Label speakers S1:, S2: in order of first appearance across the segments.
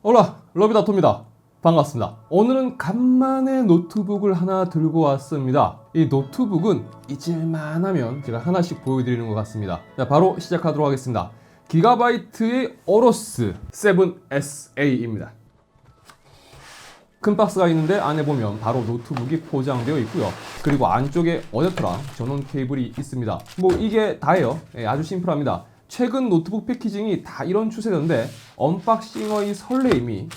S1: 올라 러비다토입니다. 반갑습니다. 오늘은 간만에 노트북을 하나 들고 왔습니다. 이 노트북은 잊을만하면 제가 하나씩 보여드리는 것 같습니다. 자, 바로 시작하도록 하겠습니다. 기가바이트의 어로스 7SA입니다. 큰 박스가 있는데 안에 보면 바로 노트북이 포장되어 있고요. 그리고 안쪽에 어댑터랑 전원 케이블이 있습니다. 뭐 이게 다예요. 아주 심플합니다. 최근 노트북 패키징이 다 이런 추세던데 언박싱의 설레임이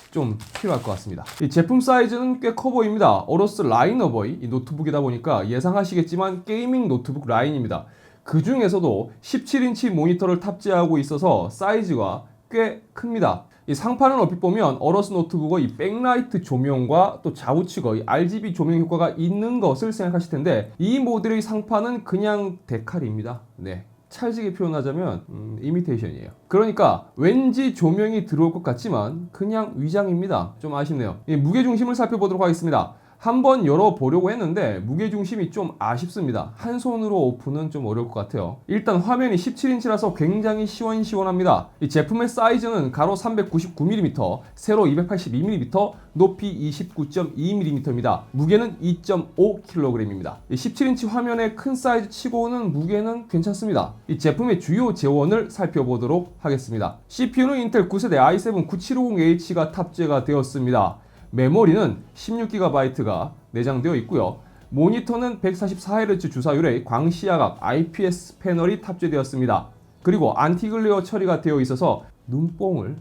S1: 좀 필요할 것 같습니다. 이 제품 사이즈는 꽤 커 보입니다. 어로스 라인업의 이 노트북이다 보니까 예상하시겠지만 게이밍 노트북 라인입니다. 그 중에서도 17인치 모니터를 탑재하고 있어서 사이즈가 꽤 큽니다. 이 상판을 얼핏 보면 어로스 노트북의 백라이트 조명과 또 좌우측의 RGB 조명 효과가 있는 것을 생각하실 텐데 이 모델의 상판은 그냥 데칼입니다. 네. 찰지게 표현하자면 이미테이션이에요. 그러니까 왠지 조명이 들어올 것 같지만 그냥 위장입니다. 좀 아쉽네요. 무게중심을 살펴보도록 하겠습니다. 한번 열어보려고 했는데 무게중심이 좀 아쉽습니다. 한 손으로 오픈은 좀 어려울 것 같아요. 일단 화면이 17인치라서 굉장히 시원시원합니다. 이 제품의 사이즈는 가로 399mm, 세로 282mm, 높이 29.2mm입니다. 무게는 2.5kg입니다. 17인치 화면의 큰 사이즈 치고는 무게는 괜찮습니다. 이 제품의 주요 재원을 살펴보도록 하겠습니다. CPU는 인텔 9세대 i7 9750H가 탑재가 되었습니다. 메모리는 16GB가 내장되어 있고요. 모니터는 144Hz 주사율의 광시야각 IPS 패널이 탑재되었습니다. 그리고 안티글레어 처리가 되어 있어서 눈뽕을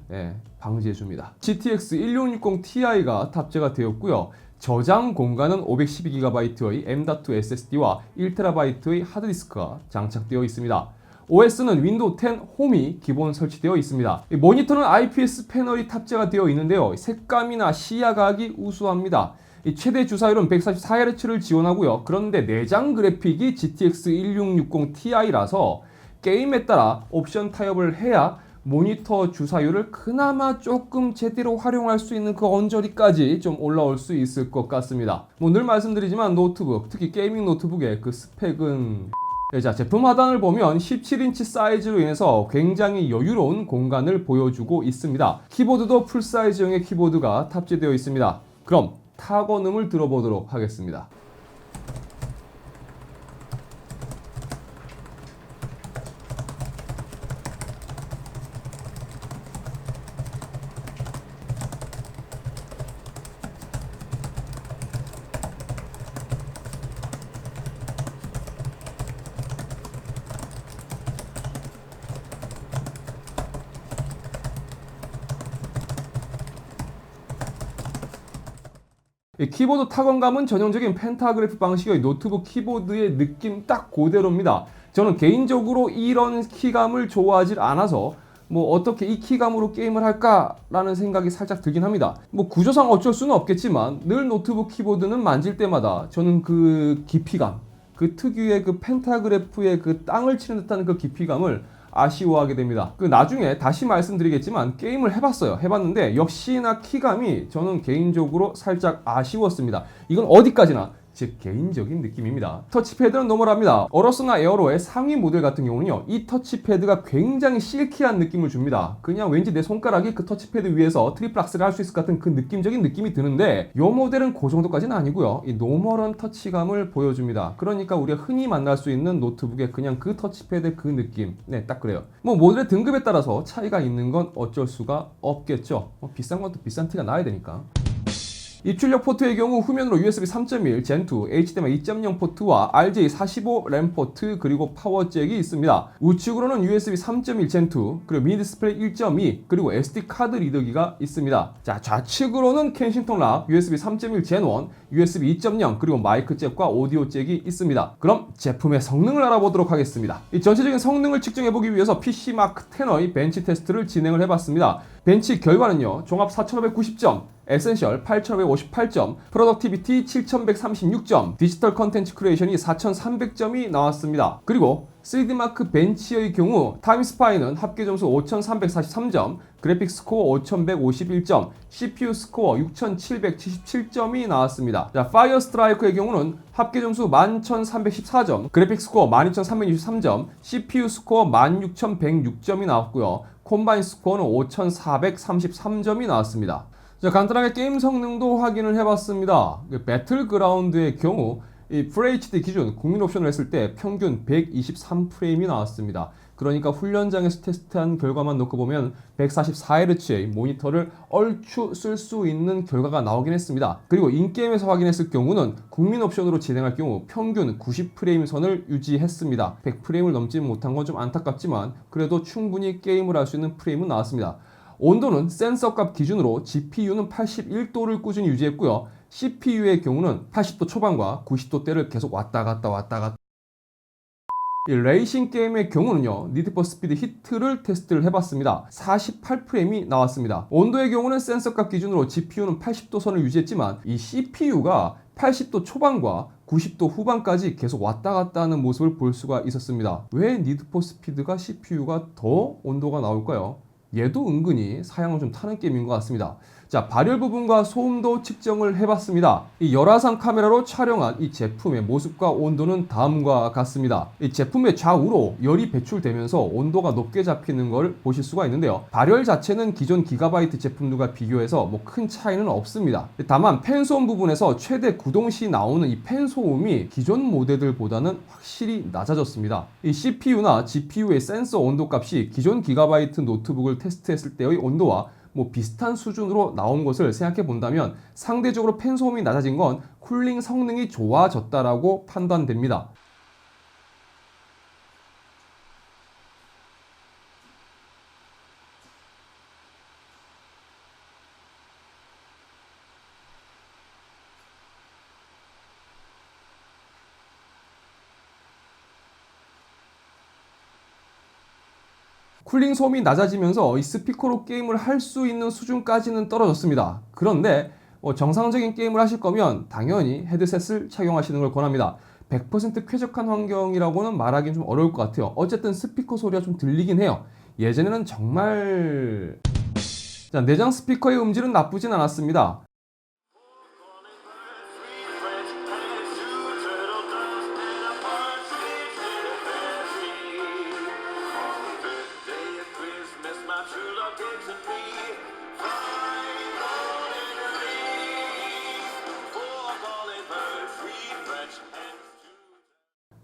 S1: 방지해줍니다. GTX 1660 Ti가 탑재가 되었고요. 저장 공간은 512GB의 M.2 SSD와 1TB의 하드디스크가 장착되어 있습니다. OS는 윈도우 10 홈이 기본 설치되어 있습니다. 모니터는 IPS 패널이 탑재가 되어 있는데요. 색감이나 시야각이 우수합니다. 최대 주사율은 144Hz를 지원하고요. 그런데 내장 그래픽이 GTX 1660 Ti라서 게임에 따라 옵션 타협을 해야 모니터 주사율을 그나마 조금 제대로 활용할 수 있는 그 언저리까지 좀 올라올 수 있을 것 같습니다. 늘 말씀드리지만 노트북, 특히 게이밍 노트북의 그 스펙은 자, 제품 하단을 보면 17인치 사이즈로 인해서 굉장히 여유로운 공간을 보여주고 있습니다. 키보드도 풀사이즈형의 키보드가 탑재되어 있습니다. 그럼 타건음을 들어보도록 하겠습니다. 키보드 타건감은 전형적인 펜타그래프 방식의 노트북 키보드의 느낌 딱 그대로입니다. 저는 개인적으로 이런 키감을 좋아하지 않아서 어떻게 이 키감으로 게임을 할까라는 생각이 살짝 들긴 합니다. 구조상 어쩔 수는 없겠지만 늘 노트북 키보드는 만질 때마다 저는 그 깊이감, 그 특유의 그 펜타그래프의 그 땅을 치는 듯한 그 깊이감을 아쉬워하게 됩니다. 나중에 다시 말씀드리겠지만 게임을 해봤는데 역시나 키감이 저는 개인적으로 살짝 아쉬웠습니다. 이건 어디까지나 제 개인적인 느낌입니다. 터치패드는 노멀합니다. 어로스나 에어로의 상위 모델 같은 경우는요, 이 터치패드가 굉장히 실키한 느낌을 줍니다. 그냥 왠지 내 손가락이 그 터치패드 위에서 트리플 악셀을 할 수 있을 것 같은 그 느낌적인 느낌이 드는데 이 모델은 그 정도까지는 아니고요. 이 노멀한 터치감을 보여줍니다. 그러니까 우리가 흔히 만날 수 있는 노트북의 그냥 그 터치패드의 그 느낌, 네, 딱 그래요. 모델의 등급에 따라서 차이가 있는 건 어쩔 수가 없겠죠. 비싼 건 또 비싼 티가 나야 되니까. 입출력 포트의 경우 후면으로 USB 3.1, Gen2, HDMI 2.0 포트와 RJ45 램 포트 그리고 파워 잭이 있습니다. 우측으로는 USB 3.1 Gen2, 그리고 미니 디스플레이 1.2, 그리고 SD 카드 리더기가 있습니다. 자, 좌측으로는 켄싱턴 락, USB 3.1 Gen1, USB 2.0, 그리고 마이크 잭과 오디오 잭이 있습니다. 그럼 제품의 성능을 알아보도록 하겠습니다. 이 전체적인 성능을 측정해보기 위해서 PC마크 10의 벤치 테스트를 진행을 해봤습니다. 벤치 결과는요, 종합 4590점, 에센셜 8558점, 프로덕티비티 7136점, 디지털 컨텐츠 크리에이션이 4300점이 나왔습니다. 그리고 3D마크 벤치의 경우 타임스파이는 합계 점수 5343점, 그래픽 스코어 5151점, CPU 스코어 6777점이 나왔습니다. 자, 파이어 스트라이크의 경우는 합계 점수 11314점, 그래픽 스코어 12323점, CPU 스코어 16106점이 나왔고요. 콤바인 스코어는 5,433점이 나왔습니다. 자, 간단하게 게임 성능도 확인을 해봤습니다. 배틀그라운드의 경우 이 FHD 기준 국민 옵션을 했을 때 평균 123프레임이 나왔습니다. 그러니까 훈련장에서 테스트한 결과만 놓고 보면 144Hz의 모니터를 얼추 쓸 수 있는 결과가 나오긴 했습니다. 그리고 인게임에서 확인했을 경우는 국민 옵션으로 진행할 경우 평균 90프레임 선을 유지했습니다. 100프레임을 넘지 못한 건 좀 안타깝지만 그래도 충분히 게임을 할 수 있는 프레임은 나왔습니다. 온도는 센서 값 기준으로 GPU는 81도를 꾸준히 유지했고요. CPU의 경우는 80도 초반과 90도대를 계속 왔다 갔다 이 레이싱 게임의 경우는요, 니드 포 스피드 히트를 테스트를 해봤습니다. 48프레임이 나왔습니다. 온도의 경우는 센서 값 기준으로 GPU는 80도 선을 유지했지만 이 CPU가 80도 초반과 90도 후반까지 계속 왔다 갔다 하는 모습을 볼 수가 있었습니다. 왜 니드 포 스피드가 CPU가 더 온도가 나올까요? 얘도 은근히 사양을 좀 타는 게임인 것 같습니다. 자, 발열 부분과 소음도 측정을 해봤습니다. 이 열화상 카메라로 촬영한 이 제품의 모습과 온도는 다음과 같습니다. 이 제품의 좌우로 열이 배출되면서 온도가 높게 잡히는 걸 보실 수가 있는데요. 발열 자체는 기존 기가바이트 제품들과 비교해서 뭐 큰 차이는 없습니다. 다만 팬소음 부분에서 최대 구동시 나오는 이 팬소음이 기존 모델들보다는 확실히 낮아졌습니다. 이 CPU나 GPU의 센서 온도 값이 기존 기가바이트 노트북을 테스트했을 때의 온도와 뭐 비슷한 수준으로 나온 것을 생각해 본다면 상대적으로 팬소음이 낮아진 건 쿨링 성능이 좋아졌다라고 판단됩니다. 쿨링 소음이 낮아지면서 이 스피커로 게임을 할 수 있는 수준까지는 떨어졌습니다. 그런데 정상적인 게임을 하실 거면 당연히 헤드셋을 착용하시는 걸 권합니다. 100% 쾌적한 환경이라고는 말하기는 좀 어려울 것 같아요. 어쨌든 스피커 소리가 좀 들리긴 해요. 예전에는 정말 내장 스피커의 음질은 나쁘진 않았습니다.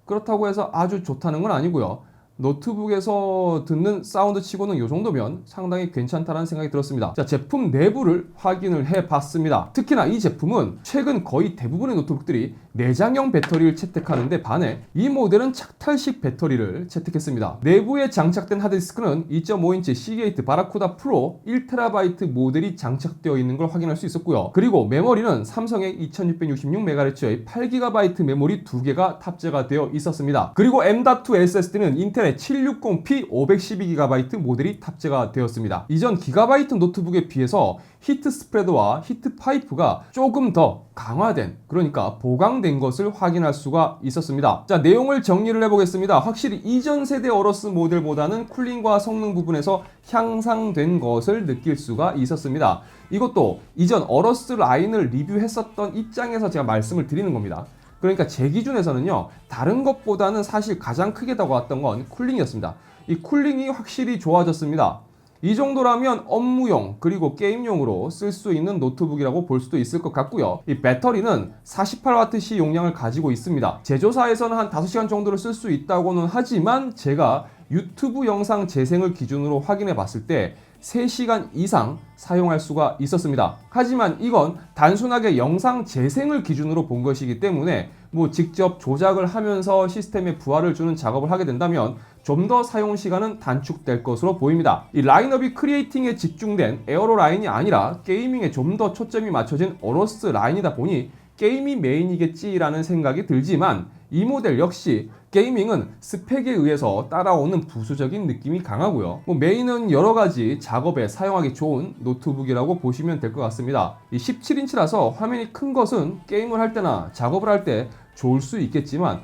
S1: 그렇다고 해서 아주 좋다는 건 아니고요. 노트북에서 듣는 사운드 치고는 이 정도면 상당히 괜찮다는 생각이 들었습니다. 자, 제품 내부를 확인을 해봤습니다. 특히나 이 제품은 최근 거의 대부분의 노트북들이 내장형 배터리를 채택하는데 반해 이 모델은 착탈식 배터리를 채택했습니다. 내부에 장착된 하드디스크는 2.5인치 시게이트 바라쿠다 프로 1TB 모델이 장착되어 있는 걸 확인할 수 있었고요. 그리고 메모리는 삼성의 2666MHz의 8GB 메모리 2개가 탑재가 되어 있었습니다. 그리고 M.2 SSD는 인텔 760p 512GB 모델이 탑재가 되었습니다. 이전 기가바이트 노트북에 비해서 히트 스프레드와 히트 파이프가 조금 더 강화된, 그러니까 보강된 것을 확인할 수가 있었습니다. 자, 내용을 정리를 해보겠습니다. 확실히 이전 세대 어로스 모델보다는 쿨링과 성능 부분에서 향상된 것을 느낄 수가 있었습니다. 이것도 이전 어로스 라인을 리뷰했었던 입장에서 제가 말씀을 드리는 겁니다. 그러니까 제 기준에서는요, 다른 것보다는 사실 가장 크게 다가왔던 건 쿨링이었습니다. 이 쿨링이 확실히 좋아졌습니다. 이 정도라면 업무용 그리고 게임용으로 쓸 수 있는 노트북이라고 볼 수도 있을 것 같고요. 이 배터리는 48Wh 용량을 가지고 있습니다. 제조사에서는 한 5시간 정도를 쓸 수 있다고는 하지만 제가 유튜브 영상 재생을 기준으로 확인해 봤을 때 3시간 이상 사용할 수가 있었습니다. 하지만 이건 단순하게 영상 재생을 기준으로 본 것이기 때문에 뭐 직접 조작을 하면서 시스템에 부하를 주는 작업을 하게 된다면 좀 더 사용 시간은 단축될 것으로 보입니다. 이 라인업이 크리에이팅에 집중된 에어로 라인이 아니라 게이밍에 좀 더 초점이 맞춰진 어로스 라인이다 보니 게임이 메인이겠지라는 생각이 들지만 이 모델 역시 게이밍은 스펙에 의해서 따라오는 부수적인 느낌이 강하고요. 메인은 여러가지 작업에 사용하기 좋은 노트북이라고 보시면 될 것 같습니다. 이 17인치라서 화면이 큰 것은 게임을 할 때나 작업을 할 때 좋을 수 있겠지만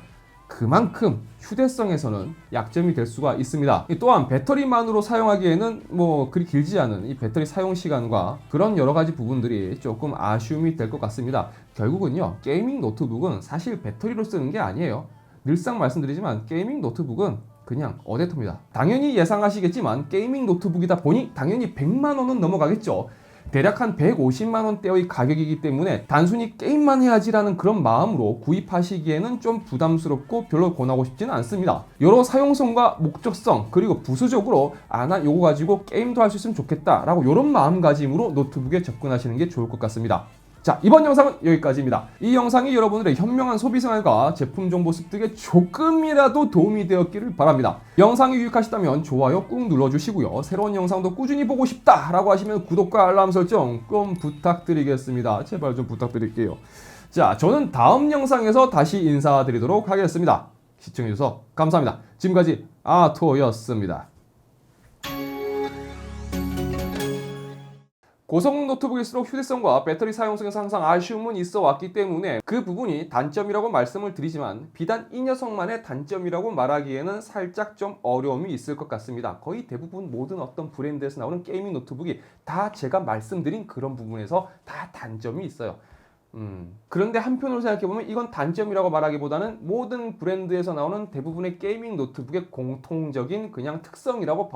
S1: 그만큼 휴대성에서는 약점이 될 수가 있습니다. 또한 배터리만으로 사용하기에는 뭐 그리 길지 않은 이 배터리 사용 시간과 그런 여러 가지 부분들이 조금 아쉬움이 될 것 같습니다. 결국은요, 게이밍 노트북은 사실 배터리로 쓰는 게 아니에요. 늘상 말씀드리지만 게이밍 노트북은 그냥 어댑터입니다. 당연히 예상하시겠지만 게이밍 노트북이다 보니 당연히 100만 원은 넘어가겠죠. 대략 한 150만 원대의 가격이기 때문에 단순히 게임만 해야지라는 그런 마음으로 구입하시기에는 좀 부담스럽고 별로 권하고 싶지는 않습니다. 여러 사용성과 목적성 그리고 부수적으로 나 요거 가지고 게임도 할 수 있으면 좋겠다 라고 이런 마음가짐으로 노트북에 접근하시는 게 좋을 것 같습니다. 자, 이번 영상은 여기까지입니다. 이 영상이 여러분들의 현명한 소비 생활과 제품 정보 습득에 조금이라도 도움이 되었기를 바랍니다. 영상이 유익하시다면 좋아요 꾹 눌러주시고요. 새로운 영상도 꾸준히 보고 싶다라고 하시면 구독과 알람 설정 좀 부탁드리겠습니다. 제발 좀 부탁드릴게요. 자, 저는 다음 영상에서 다시 인사드리도록 하겠습니다. 시청해주셔서 감사합니다. 지금까지 아토였습니다. 고성능 노트북일수록 휴대성과 배터리 사용성에서 항상 아쉬움은 있어 왔기 때문에 그 부분이 단점이라고 말씀을 드리지만 비단 이 녀석만의 단점이라고 말하기에는 살짝 좀 어려움이 있을 것 같습니다. 거의 대부분 모든 어떤 브랜드에서 나오는 게이밍 노트북이 다 제가 말씀드린 그런 부분에서 다 단점이 있어요. 그런데 한편으로 생각해보면 이건 단점이라고 말하기보다는 모든 브랜드에서 나오는 대부분의 게이밍 노트북의 공통적인 그냥 특성이라고